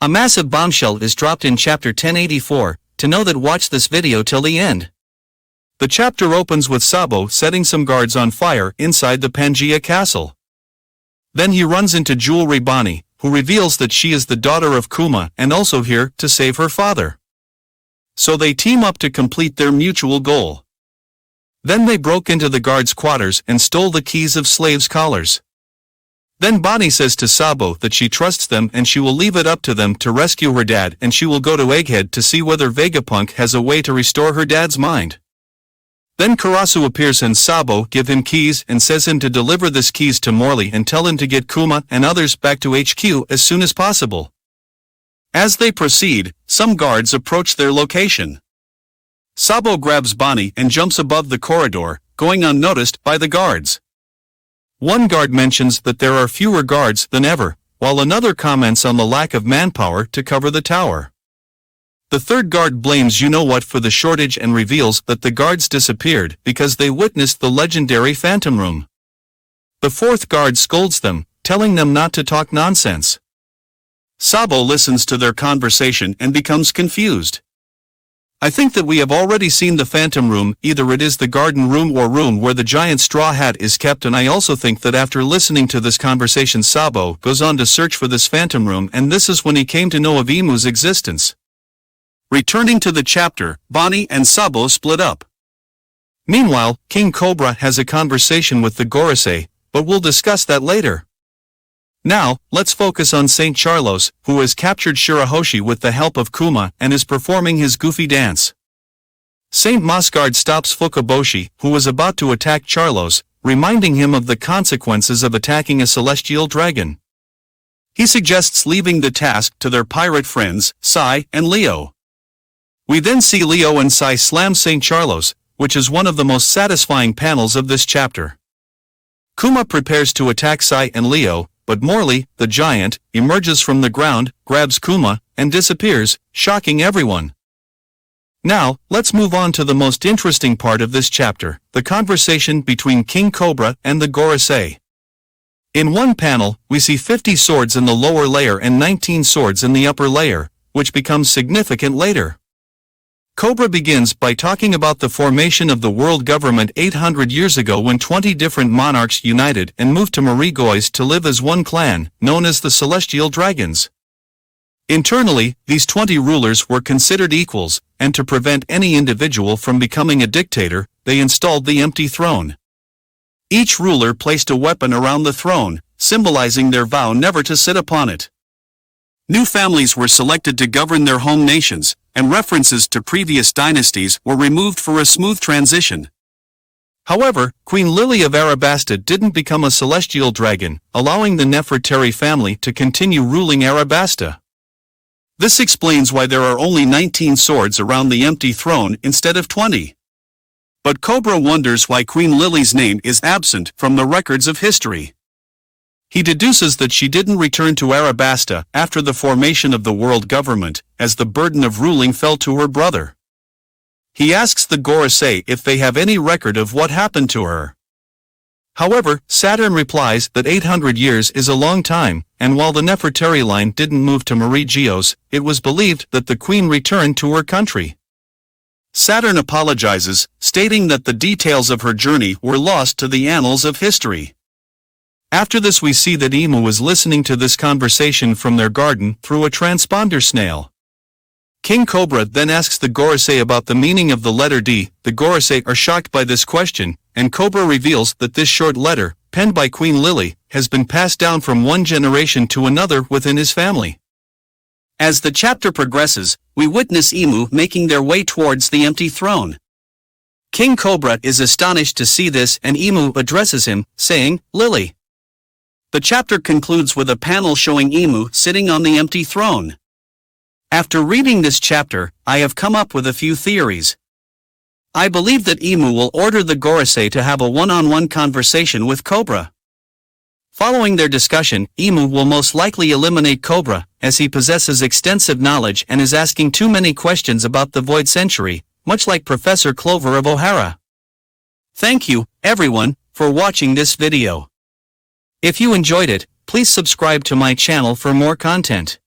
A massive bombshell is dropped in chapter 1084, to know that watch this video till the end. The chapter opens with Sabo setting some guards on fire inside the Pangaea castle. Then he runs into Jewelry Bonnie, who reveals that she is the daughter of Kuma and also here to save her father. So they team up to complete their mutual goal. Then they broke into the guards' quarters and stole the keys of slaves' collars. Then Bonnie says to Sabo that she trusts them and she will leave it up to them to rescue her dad, and she will go to Egghead to see whether Vegapunk has a way to restore her dad's mind. Then Karasu appears and Sabo give him keys and says him to deliver this keys to Morley and tell him to get Kuma and others back to HQ as soon as possible. As they proceed, some guards approach their location. Sabo grabs Bonnie and jumps above the corridor, going unnoticed by the guards. One guard mentions that there are fewer guards than ever, while another comments on the lack of manpower to cover the tower. The third guard blames you-know-what for the shortage and reveals that the guards disappeared because they witnessed the legendary Phantom Room. The fourth guard scolds them, telling them not to talk nonsense. Sabo listens to their conversation and becomes confused. I think that we have already seen the Phantom Room, either it is the garden room or room where the giant straw hat is kept, and I also think that after listening to this conversation Sabo goes on to search for this Phantom Room, and this is when he came to know of Imu's existence. Returning to the chapter, Bonnie and Sabo split up. Meanwhile, King Cobra has a conversation with the Gorosei, but we'll discuss that later. Now, let's focus on St. Charlos, who has captured Shirahoshi with the help of Kuma and is performing his goofy dance. St. Mosgard stops Fukaboshi, who was about to attack Charlos, reminding him of the consequences of attacking a celestial dragon. He suggests leaving the task to their pirate friends, Sai and Leo. We then see Leo and Sai slam St. Charlos, which is one of the most satisfying panels of this chapter. Kuma prepares to attack Sai and Leo, but Morley, the giant, emerges from the ground, grabs Kuma, and disappears, shocking everyone. Now, let's move on to the most interesting part of this chapter, the conversation between King Cobra and the Gorosei. In one panel, we see 50 swords in the lower layer and 19 swords in the upper layer, which becomes significant later. Cobra begins by talking about the formation of the world government 800 years ago when 20 different monarchs united and moved to Marigois to live as one clan, known as the Celestial Dragons. Internally, these 20 rulers were considered equals, and to prevent any individual from becoming a dictator, they installed the empty throne. Each ruler placed a weapon around the throne, symbolizing their vow never to sit upon it. New families were selected to govern their home nations, and references to previous dynasties were removed for a smooth transition. However, Queen Lily of Arabasta didn't become a celestial dragon, allowing the Nefertari family to continue ruling Arabasta. This explains why there are only 19 swords around the empty throne instead of 20. But Cobra wonders why Queen Lily's name is absent from the records of history. He deduces that she didn't return to Arabasta after the formation of the world government, as the burden of ruling fell to her brother. He asks the Gorosei if they have any record of what happened to her. However, Saturn replies that 800 years is a long time, and while the Nefertari line didn't move to Marigios, it was believed that the queen returned to her country. Saturn apologizes, stating that the details of her journey were lost to the annals of history. After this we see that Imu is listening to this conversation from their garden through a transponder snail. King Cobra then asks the Gorosei about the meaning of the letter D. The Gorosei are shocked by this question, and Cobra reveals that this short letter, penned by Queen Lily, has been passed down from one generation to another within his family. As the chapter progresses, we witness Imu making their way towards the empty throne. King Cobra is astonished to see this, and Imu addresses him, saying, "Lily." The chapter concludes with a panel showing Imu sitting on the empty throne. After reading this chapter, I have come up with a few theories. I believe that Imu will order the Gorosei to have a one-on-one conversation with Cobra. Following their discussion, Imu will most likely eliminate Cobra, as he possesses extensive knowledge and is asking too many questions about the Void Century, much like Professor Clover of O'Hara. Thank you, everyone, for watching this video. If you enjoyed it, please subscribe to my channel for more content.